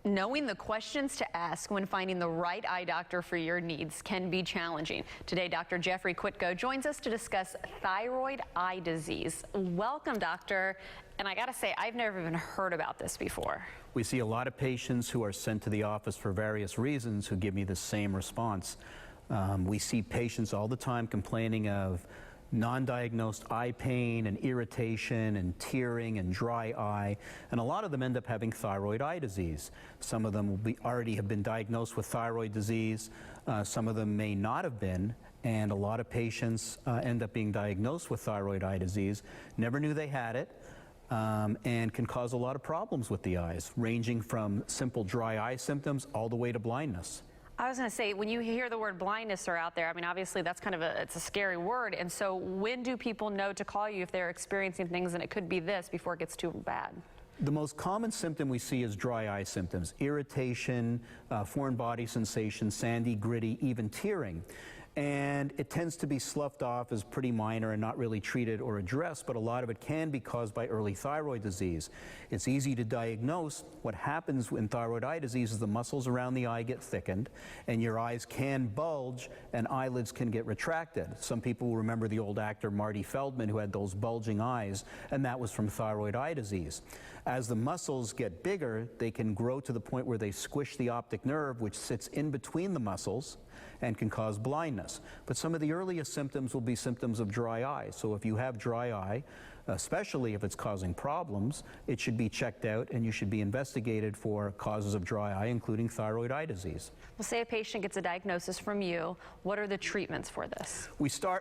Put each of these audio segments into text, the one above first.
Knowing the questions to ask when finding the right eye doctor for your needs can be challenging. Today, Dr. Geoffrey Kwitko joins us to discuss thyroid eye disease. Welcome, doctor. And I gotta say, I've never even heard about this before. We see a lot of patients who are sent to the office for various reasons who give me the same response. We see patients all the time complaining of non-diagnosed eye pain and irritation and tearing and dry eye, and a lot of them end up having thyroid eye disease. Some of them will already have been diagnosed with thyroid disease. Some of them may not have been, and a lot of patients end up being diagnosed with thyroid eye disease, never knew they had it, and can cause a lot of problems with the eyes, ranging from simple dry eye symptoms all the way to blindness. I was going to say, when you hear the word blindness are out there, I mean, obviously that's kind of it's a scary word. And so when do people know to call you if they're experiencing things and it could be this before it gets too bad? The most common symptom we see is dry eye symptoms, irritation, foreign body sensation, sandy, gritty, even tearing. And it tends to be sloughed off as pretty minor and not really treated or addressed, but a lot of it can be caused by early thyroid disease. It's easy to diagnose. What happens in thyroid eye disease is the muscles around the eye get thickened, and your eyes can bulge, and eyelids can get retracted. Some people will remember the old actor Marty Feldman, who had those bulging eyes, and that was from thyroid eye disease. As the muscles get bigger, they can grow to the point where they squish the optic nerve, which sits in between the muscles, and can cause blindness. But some of the earliest symptoms will be symptoms of dry eye. So if you have dry eye, especially if it's causing problems, it should be checked out and you should be investigated for causes of dry eye, including thyroid eye disease. Well, say a patient gets a diagnosis from you. What are the treatments for this?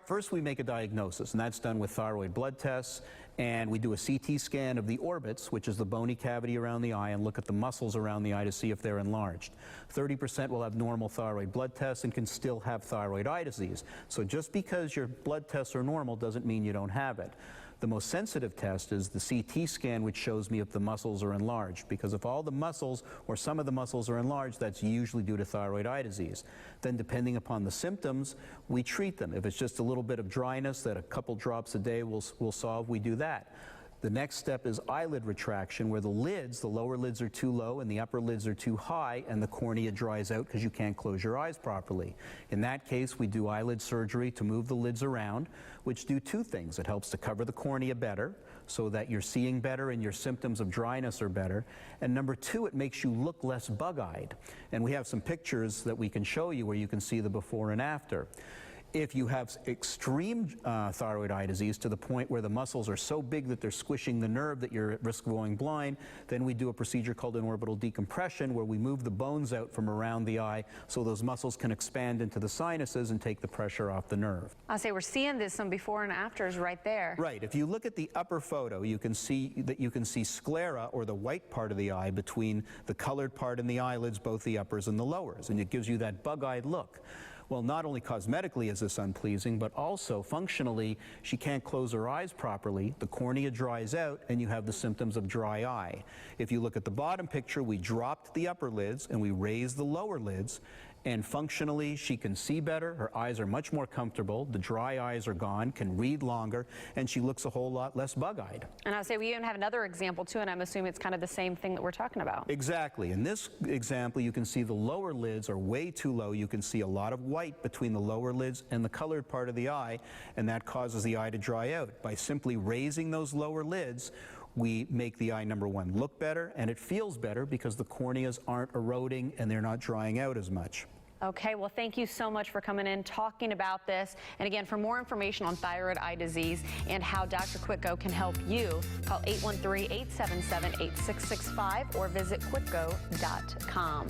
First we make a diagnosis, and that's done with thyroid blood tests, and we do a CT scan of the orbits, which is the bony cavity around the eye, and look at the muscles around the eye to see if they're enlarged. 30% will have normal thyroid blood tests and can still have thyroid eye disease. So just because your blood tests are normal doesn't mean you don't have it. The most sensitive test is the CT scan, which shows me if the muscles are enlarged, because if all the muscles or some of the muscles are enlarged, that's usually due to thyroid eye disease. Then depending upon the symptoms, we treat them. If it's just a little bit of dryness that a couple drops a day will solve, we do that. The next step is eyelid retraction, where the lids, the lower lids are too low and the upper lids are too high, and the cornea dries out because you can't close your eyes properly. In that case, we do eyelid surgery to move the lids around, which do two things. It helps to cover the cornea better so that you're seeing better and your symptoms of dryness are better. And number two, it makes you look less bug-eyed. And we have some pictures that we can show you where you can see the before and after. If you have extreme thyroid eye disease to the point where the muscles are so big that they're squishing the nerve that you're at risk of going blind, then we do a procedure called an orbital decompression, where we move the bones out from around the eye so those muscles can expand into the sinuses and take the pressure off the nerve. I'll say we're seeing this, some before and afters right there. Right. If you look at the upper photo, you can see sclera, or the white part of the eye, between the colored part and the eyelids, both the uppers and the lowers, and it gives you that bug-eyed look. Well, not only cosmetically is this unpleasing, but also functionally, she can't close her eyes properly, the cornea dries out, and you have the symptoms of dry eye. If you look at the bottom picture, we dropped the upper lids and we raised the lower lids, and functionally she can see better, her eyes are much more comfortable, the dry eyes are gone, can read longer, and she looks a whole lot less bug-eyed. And I'll say we even have another example too, and I'm assuming it's kind of the same thing that we're talking about. Exactly. In this example, you can see the lower lids are way too low. You can see a lot of white between the lower lids and the colored part of the eye, and that causes the eye to dry out. By simply raising those lower lids, we make the eye, number one, look better, and it feels better because the corneas aren't eroding and they're not drying out as much. Okay, well, thank you so much for coming in, talking about this. And again, for more information on thyroid eye disease and how Dr. Kwitko can help you, call 813-877-8665 or visit kwitko.com.